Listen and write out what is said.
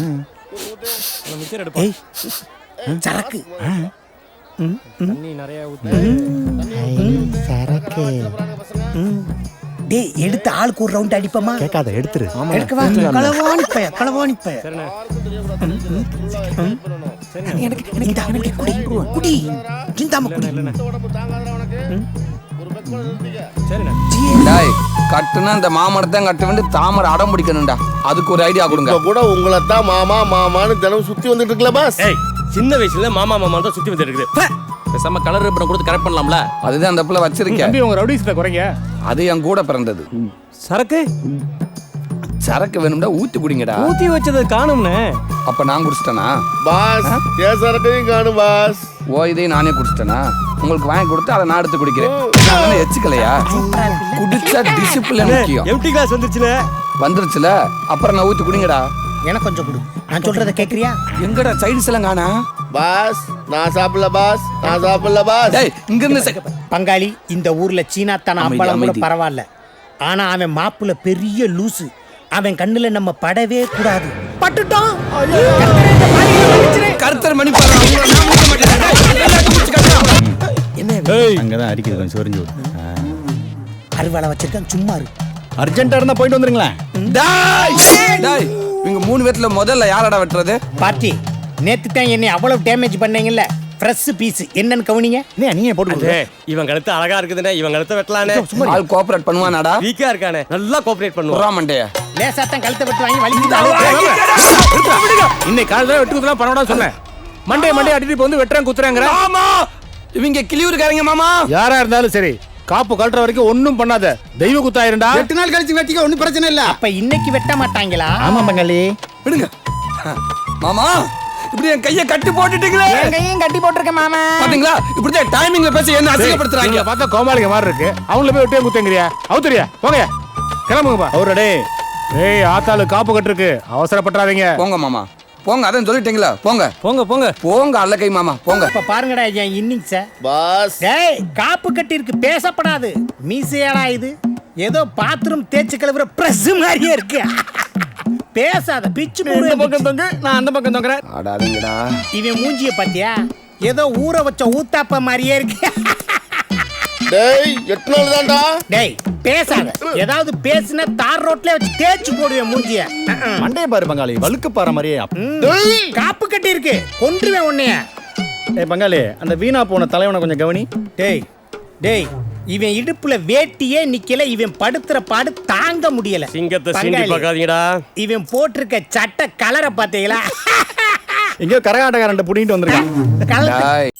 ஏய் சரக்கு தண்ணி நிறைய சரக்கு டேய் எடுத்து ஆளுக்கு ஒரு ரவுண்ட் அடிப்போமா? கேட்காத எடுத்துரு. எடுக்கவா? களவாணி பைய எனக்கு குடி குடி சிந்தாம குடி. டேய் கட்டுனா இந்த மாமரத்தை கட்ட வேண்டி தாமரை அடம் பிடிக்கணும்டா. அதுக்கு ஒரு ஐடியா கொடுங்க. இப்ப கூட உங்களை தான் மாமா மாமான்னு தினம் சுத்தி வந்துட்டு இருக்கல பாஸ். ஏய் சின்ன வயசுல மாமா மாமா தான் சுத்தி வந்துட்டு இருக்குது. பேசாம கலர் ரிப்பன் கொடுத்து கரெக்ட் பண்ணலாம்ல. அதுதான் அந்த புள்ள வச்சிருக்கேன். தம்பி உங்க ரவுடிஸ்ல குறைங்க. அது என் கூட பிறந்தது. சரக்கு சரக்கு வேணும்டா ஊத்தி குடிங்கடா. ஊத்தி வச்சது காணும்னே. அப்ப நான் குடிச்சிட்டேனா? பாஸ் ஏன் சரக்கையும் காணும் பாஸ். ஓ இதையும் நானே குடிச்சிட்டேனா? உங்களுக்கு வாங்கி கொடுத்து அதை நான் எடுத்து குடிக்கிறேன். எச்சுக்கலையா? குடிச்சா டிசிப்ளின் முக்கியம். Empty class வந்துருச்சுல. வந்துருச்சுல அப்புறம் நான் ஊத்தி குடிங்கடா. எனக்கு கொஞ்சம் கொடு. நான் சொல்றத கேக்குறியா? எங்கடா சைடுஸ் எல்லாம் காணா? பாஸ் நான் சாப்பிடல பாஸ், நான் சாப்பிடல பாஸ். டேய் இங்க இருந்து பங்காளி இந்த ஊர்ல சீனாத்தான அமைதி, அப்பளம் கூட அமைதி. பரவாயில்ல. ஆனா அவன் மாப்புல பெரிய லூசு. அவன் கண்ணுல நம்ம படவே கூடாது. பட்டுட்டோம். கருத்தர் மணி பாரு. அங்கதான் அடிக்குது கொஞ்சம் சொரிஞ்சு விடு. அருவாளை வச்சிருக்கேன் சும்மா இரு. அர்ஜென்ட்டா இருந்தா போயிட்டு வந்துருங்களேன். டேய் இவங்க மூணு பேர்ல முதல்ல யாரடா வெட்டுறது? பாட்டி நேத்து தான் என்னை அவ்வளவு டேமேஜ் பண்ணீங்கல்ல. ஃப்ரெஷ் பீஸ் என்னன்னு கவனிங்க. நீங்க போட்டு இவன் கழுத்து அழகா இருக்குதுனே. இவன் கழுத்தை வெட்டலானே. ஆள் கோஆபரேட் பண்ணுவானாடா? வீக்கா இருக்கானே. நல்லா கோஆபரேட் பண்ணுவான். புறா மண்டைய. லேசா தான் கழுத்தை வெட்டு வாங்கி வலிக்குது. இன்னைக்கு காலையில வெட்டு குத்துலாம் பண்ணடா சொன்னேன். மண்டே அடிட்டு வந்து வெட்டுறேன் குத்துறாங்கற. மாமா இவங்க கிளியூர்காரங்க மாமா. யாரா இருந்தாலும் சரி காப்பு கழட்டுற வரைக்கும் ஒண்ணும் பண்ணாத. தெய்வ குத்தாயிருண்டா. 8 நாள் கழிச்சு வெட்டிக்க ஒண்ணும் பிரச்சனை இல்ல. அப்ப இன்னைக்கு வெட்ட மாட்டாங்களா? ஆமா பங்காளி. விடுங்க மாமா. இப்படி என் கையை கட்டி போட்டுட்டீங்களே. என் கையும் கட்டி போட்டிருக்கேன் மாமா. பாத்தீங்களா இப்படி டைமிங்ல பேசி என்ன அசிங்கப்படுத்துறாங்க. பார்த்தா கோமாளிங்க மாதிரி இருக்கு. அவங்கள போய் வெட்டியா குத்தங்கறியா? அவுத்தறியா? போங்க கிளம்புங்கப்பா. அவரடே ஏய் ஆத்தாளு காப்பு கட்டிருக்கு. அவசரப்படாதீங்க. போங்க மாமா போங்க. அதான் சொல்லிட்டீங்களா? போங்க போங்க போங்க போங்க அல்ல கை மாமா போங்க. இப்ப பாருங்கடா என் இன்னிங்ஸ. பாஸ் டேய் காப்பு கட்டி இருக்கு பேசப்படாது. மீசையாடா இது? ஏதோ பாத்ரூம் தேய்ச்சி கழுவுற பிரஸ் மாதிரியே இருக்கு. பேசாத பிச்சு மூடு. பக்கம் தொங்க நான் அந்த பக்கம் தொங்கறேன். ஆடாதீங்கடா. இவன் மூஞ்சிய பாத்தியா? ஏதோ ஊற வச்ச ஊத்தாப்ப மாதிரியே இருக்கு. டேய் 8 நாள் தான்டா. டேய் பேசாத. ஏதாவது பேசினா தார் ரோட்ல வச்சு தேய்ச்சி போடுவேன் மூஞ்சிய. மண்டைய பாரு பங்காளி. வழுக்கு பாற மாதிரியே. காப்பு கட்டி இருக்கு. கொன்றுவேன் உன்னைய. ஏய் பங்காளி அந்த வீணா போன தலைவனை கொஞ்சம் கவனி. டேய் டேய் இவன் இடுப்புல வேட்டியே நிக்கல. இவன் படுத்துற பாடு தாங்க முடியல. சிங்கத்தை சீண்டி பங்காளி, பார்க்காதீங்கடா. இவன் போட்டிருக்க சட்டை கலரை பாத்தீங்களா? எங்கயோ கரகாட்டக்காரன் புடிங்கிட்டு வந்திருக்கான். கலர் டேய்